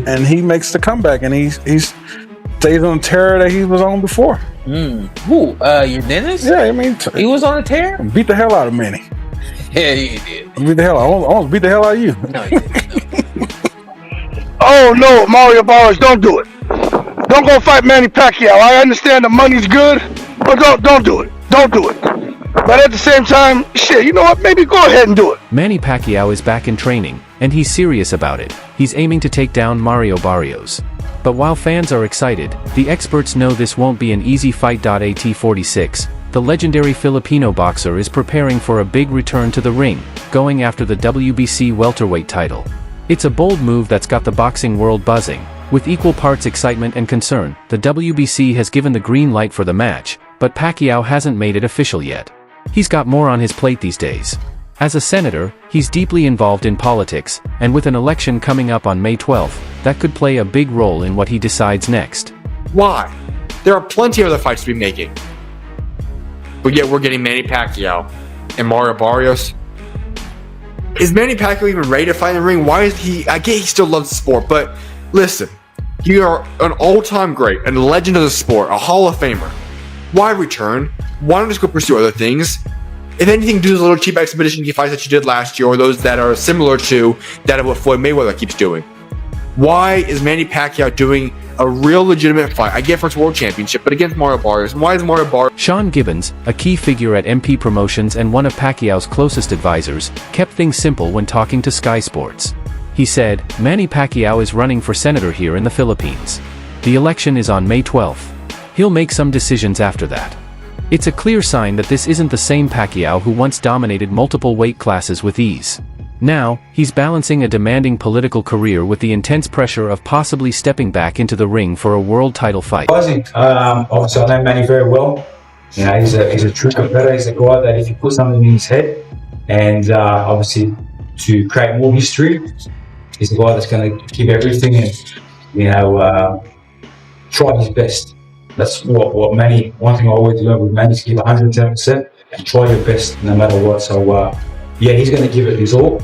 And he makes the comeback, and he's stays on the tear that he was on before. Who? Your dentist? Yeah, I mean, he was on a tear. Beat the hell out of Manny. Yeah, he did. Beat the hell out. I almost beat the hell out of you. No, he didn't. Oh no, Mario Barrios, don't do it. Don't go fight Manny Pacquiao. I understand the money's good, but don't do it. Don't do it. But at the same time, shit, you know what? Maybe go ahead and do it. Manny Pacquiao is back in training, and he's serious about it. He's aiming to take down Mario Barrios. But while fans are excited, the experts know this won't be an easy fight. At 46, the legendary Filipino boxer is preparing for a big return to the ring, going after the WBC welterweight title. It's a bold move that's got the boxing world buzzing. With equal parts excitement and concern, the WBC has given the green light for the match, but Pacquiao hasn't made it official yet. He's got more on his plate these days. As a senator, he's deeply involved in politics, and with an election coming up on May 12th, that could play a big role in what he decides next. Why? There are plenty of other fights to be making. But yet we're getting Manny Pacquiao and Mario Barrios. Is Manny Pacquiao even ready to fight in the ring? Why is he? I get he still loves the sport, but listen, you are an all-time great, and a legend of the sport, a Hall of Famer. Why return? Why not just go pursue other things? If anything, do those little cheap expedition fights that you did last year, or those that are similar to that of what Floyd Mayweather keeps doing. Why is Manny Pacquiao doing a real legitimate fight? I get for its world championship, but against Mario Barrios. Why is Mario Barrios? Sean Gibbons, a key figure at MP Promotions and one of Pacquiao's closest advisors, kept things simple when talking to Sky Sports. He said, Manny Pacquiao is running for senator here in the Philippines. The election is on May 12th. He'll make some decisions after that. It's a clear sign that this isn't the same Pacquiao who once dominated multiple weight classes with ease. Now, he's balancing a demanding political career with the intense pressure of possibly stepping back into the ring for a world title fight. Obviously, I know Manny very well. You know, he's a true competitor. He's a guy that if you put something in his head, and obviously to create more history, he's a guy that's going to give everything and, you know, try his best. That's what Manny, one thing I always learn with Manny is give 110% and try your best no matter what. So, yeah, he's going to give it his all.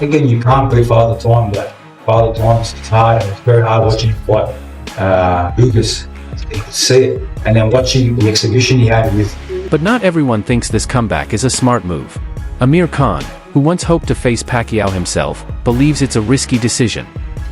Again, you can't beat Father Time, but Father Time, it's hard and it's very hard watching him fight Lucas. You could see it. And then watching the exhibition he had with... But not everyone thinks this comeback is a smart move. Amir Khan, who once hoped to face Pacquiao himself, believes it's a risky decision.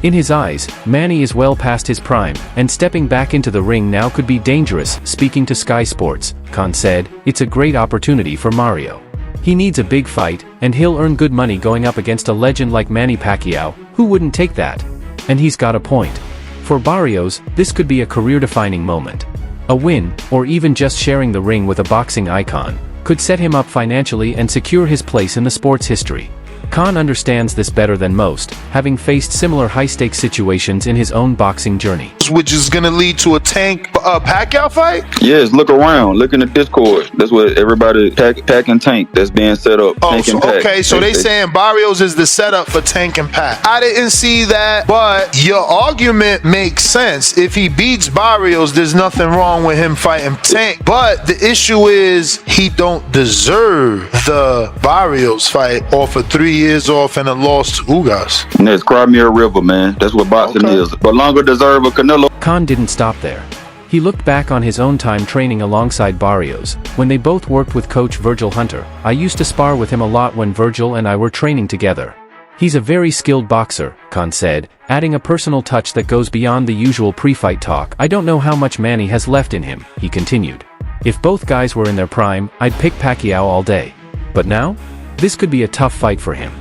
In his eyes, Manny is well past his prime, and stepping back into the ring now could be dangerous. Speaking to Sky Sports, Khan said, it's a great opportunity for Mario. He needs a big fight, and he'll earn good money going up against a legend like Manny Pacquiao. Who wouldn't take that? And he's got a point. For Barrios, this could be a career-defining moment. A win, or even just sharing the ring with a boxing icon, could set him up financially and secure his place in the sport's history. Khan understands this better than most, having faced similar high-stakes situations in his own boxing journey. Which is going to lead to a Tank Pacquiao fight? Yes, look around. Look in the Discord. That's what everybody, Pac and Tank, that's being set up. Oh, Tank and Pac. okay, so they saying Barrios is the setup for Tank and Pac. I didn't see that, but your argument makes sense. If he beats Barrios, there's nothing wrong with him fighting Tank. But the issue is he don't deserve the Barrios fight off of 3 years off and a loss to Ugas. And that's Crimea River, man. That's what boxing is. But longer deserve a Canelo. Khan didn't stop there. He looked back on his own time training alongside Barrios, when they both worked with coach Virgil Hunter. I used to spar with him a lot when Virgil and I were training together. He's a very skilled boxer, Khan said, adding a personal touch that goes beyond the usual pre-fight talk. I don't know how much Manny has left in him, he continued. If both guys were in their prime, I'd pick Pacquiao all day. But now? This could be a tough fight for him.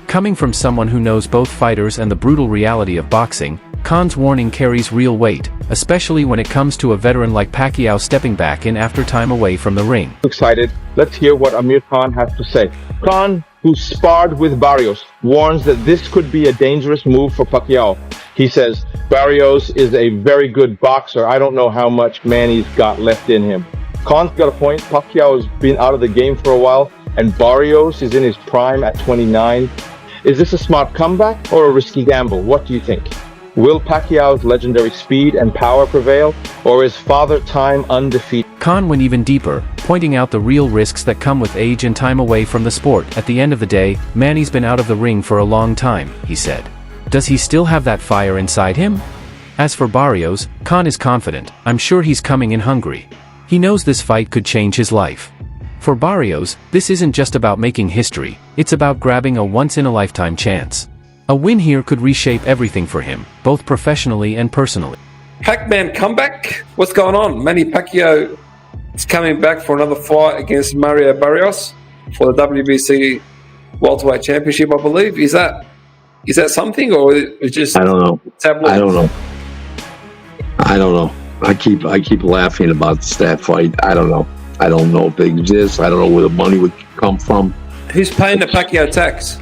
Coming from someone who knows both fighters and the brutal reality of boxing, Khan's warning carries real weight, especially when it comes to a veteran like Pacquiao stepping back in after time away from the ring. Excited. Let's hear what Amir Khan has to say. Khan, who sparred with Barrios, warns that this could be a dangerous move for Pacquiao. He says, Barrios is a very good boxer. I don't know how much Manny's got left in him. Khan's got a point. Pacquiao has been out of the game for a while, and Barrios is in his prime at 29. Is this a smart comeback or a risky gamble? What do you think? Will Pacquiao's legendary speed and power prevail, or is Father Time undefeated? Khan went even deeper, pointing out the real risks that come with age and time away from the sport. At the end of the day, Manny's been out of the ring for a long time, he said. Does he still have that fire inside him? As for Barrios, Khan is confident. I'm sure he's coming in hungry. He knows this fight could change his life. For Barrios, this isn't just about making history, it's about grabbing a once-in-a-lifetime chance. A win here could reshape everything for him, both professionally and personally. Pac-Man comeback? What's going on? Manny Pacquiao is coming back for another fight against Mario Barrios for the WBC Welterweight Championship, I believe. Is that something, or is it just I don't know. tabloid? I don't know. I keep laughing about that fight. I don't know. I don't know if they exist. I don't know where the money would come from. Who's paying the Pacquiao tax?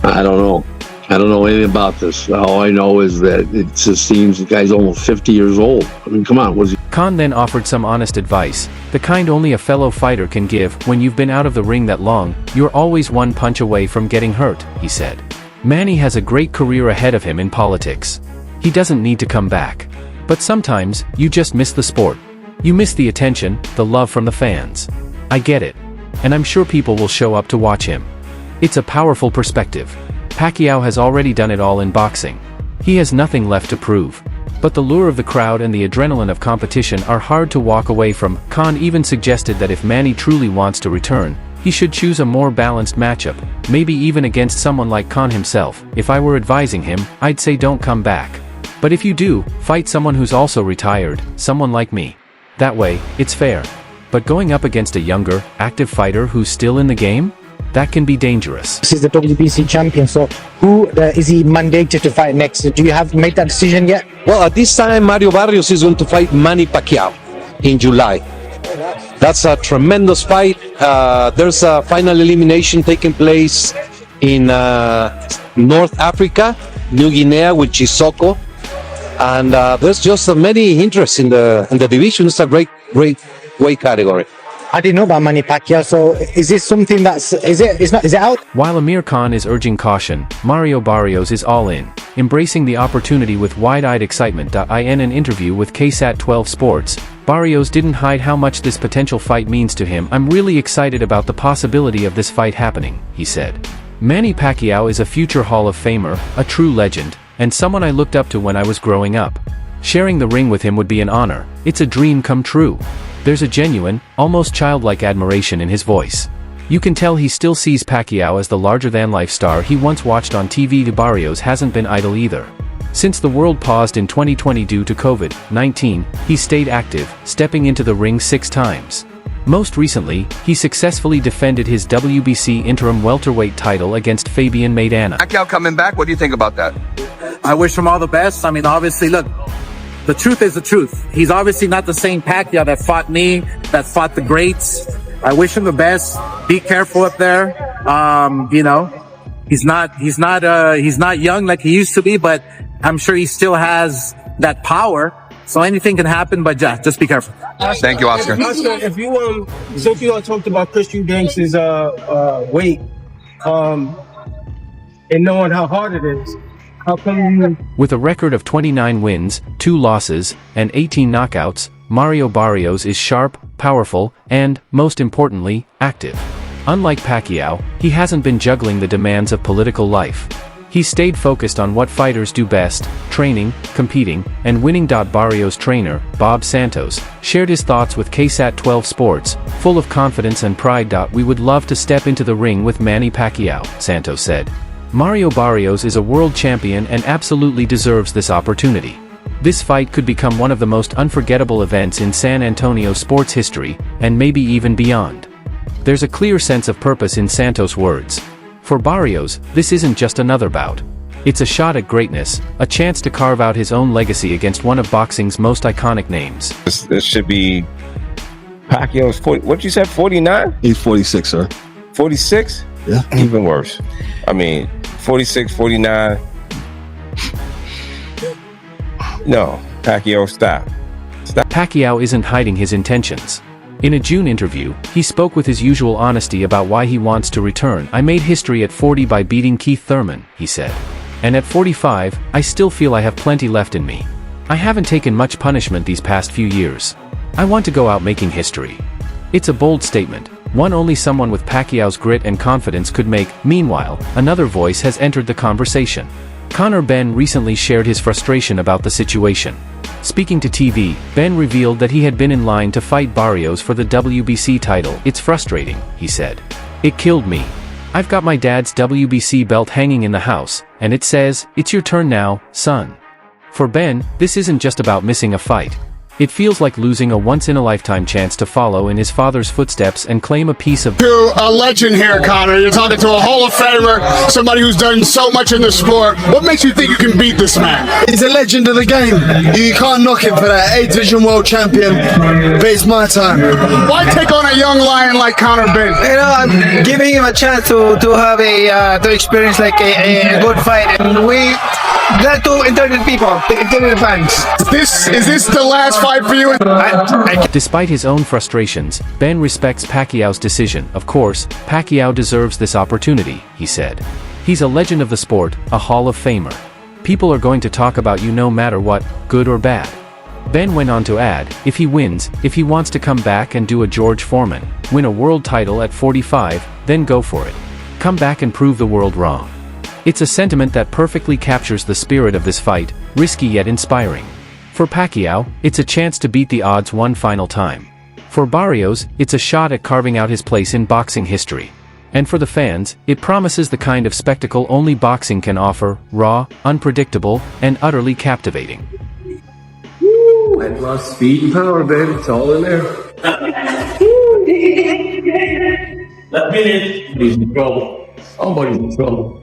I don't know. I don't know anything about this. All I know is that it just seems the guy's almost 50 years old. I mean, come on. Was he? Khan then offered some honest advice, the kind only a fellow fighter can give. When you've been out of the ring that long, you're always one punch away from getting hurt, he said. Manny has a great career ahead of him in politics. He doesn't need to come back. But sometimes, you just miss the sport. You miss the attention, the love from the fans. I get it. And I'm sure people will show up to watch him. It's a powerful perspective. Pacquiao has already done it all in boxing. He has nothing left to prove. But the lure of the crowd and the adrenaline of competition are hard to walk away from. Khan even suggested that if Manny truly wants to return, he should choose a more balanced matchup, maybe even against someone like Khan himself. If I were advising him, I'd say don't come back. But if you do, fight someone who's also retired, someone like me. That way, it's fair. But going up against a younger, active fighter who's still in the game? That can be dangerous. He's the WBC champion, so who is he mandated to fight next? Do you have made that decision yet? Well, at this time, Mario Barrios is going to fight Manny Pacquiao in July. That's a tremendous fight. There's a final elimination taking place in North Africa, New Guinea with Chisoko. And there's just many interests in the division. It's a great weight category. I didn't know about Manny Pacquiao, so is this something is it out? While Amir Khan is urging caution, Mario Barrios is all in, embracing the opportunity with wide-eyed excitement. In an interview with KSAT 12 Sports, Barrios didn't hide how much this potential fight means to him. I'm really excited about the possibility of this fight happening, he said. Manny Pacquiao is a future Hall of Famer, a true legend, and someone I looked up to when I was growing up. Sharing the ring with him would be an honor. It's a dream come true. There's a genuine, almost childlike admiration in his voice. You can tell he still sees Pacquiao as the larger-than-life star he once watched on TV. Barrios hasn't been idle either. Since the world paused in 2020 due to COVID-19, he stayed active, stepping into the ring 6 times. Most recently, he successfully defended his WBC interim welterweight title against Fabian Maidana. Pacquiao coming back, what do you think about that? I wish him all the best. I mean, obviously, look, the truth is the truth. He's obviously not the same Pacquiao that fought me, that fought the greats. I wish him the best. Be careful up there. You know, he's not young like he used to be, but I'm sure he still has that power. So anything can happen, but just be careful. Thank you, Oscar. Oscar, if you since you all talked about Christian Banks' weight, and knowing how hard it is, how come you? With a record of 29 wins, 2 losses, and 18 knockouts, Mario Barrios is sharp, powerful, and, most importantly, active. Unlike Pacquiao, he hasn't been juggling the demands of political life. He stayed focused on what fighters do best, training, competing, and winning. Barrios' trainer, Bob Santos, shared his thoughts with KSAT 12 Sports, full of confidence and pride. We would love to step into the ring with Manny Pacquiao, Santos said. Mario Barrios is a world champion and absolutely deserves this opportunity. This fight could become one of the most unforgettable events in San Antonio sports history, and maybe even beyond. There's a clear sense of purpose in Santos' words. For Barrios, this isn't just another bout. It's a shot at greatness, a chance to carve out his own legacy against one of boxing's most iconic names. This should be Pacquiao's 40. What you said, 49? He's 46, sir. 46? Yeah. Even worse. I mean, 46, 49. No, Pacquiao, stop. Pacquiao isn't hiding his intentions. In a June interview, he spoke with his usual honesty about why he wants to return. "I made history at 40 by beating Keith Thurman," he said. "And at 45, I still feel I have plenty left in me. I haven't taken much punishment these past few years. I want to go out making history." It's a bold statement, one only someone with Pacquiao's grit and confidence could make. Meanwhile, another voice has entered the conversation. Conor Benn recently shared his frustration about the situation. Speaking to TV, Ben revealed that he had been in line to fight Barrios for the WBC title. "It's frustrating," he said. "It killed me. I've got my dad's WBC belt hanging in the house, and it says, 'It's your turn now, son.'" For Ben, this isn't just about missing a fight. It feels like losing a once-in-a-lifetime chance to follow in his father's footsteps and claim a piece of To a legend here, Connor. You're talking to a Hall of Famer, somebody who's done so much in the sport. What makes you think you can beat this man? He's a legend of the game. You can't knock him for that. 8th Division World Champion. But it's my time. Why take on a young lion like Conor Benn? You know, I'm giving him a chance to have to experience like a good fight, and we glad to entertain people, entertain fans. Is this the last fight for you? Despite his own frustrations, Ben respects Pacquiao's decision. "Of course, Pacquiao deserves this opportunity," he said. "He's a legend of the sport, a Hall of Famer. People are going to talk about you no matter what, good or bad." Ben went on to add, if he wins, if he wants to come back and do a George Foreman, win a world title at 45, then go for it. Come back and prove the world wrong. It's a sentiment that perfectly captures the spirit of this fight, risky yet inspiring. For Pacquiao, it's a chance to beat the odds one final time. For Barrios, it's a shot at carving out his place in boxing history. And for the fans, it promises the kind of spectacle only boxing can offer, raw, unpredictable, and utterly captivating. Woo! And lost speed and power, baby. It's all in there. That minute, he's in trouble. Somebody's in trouble.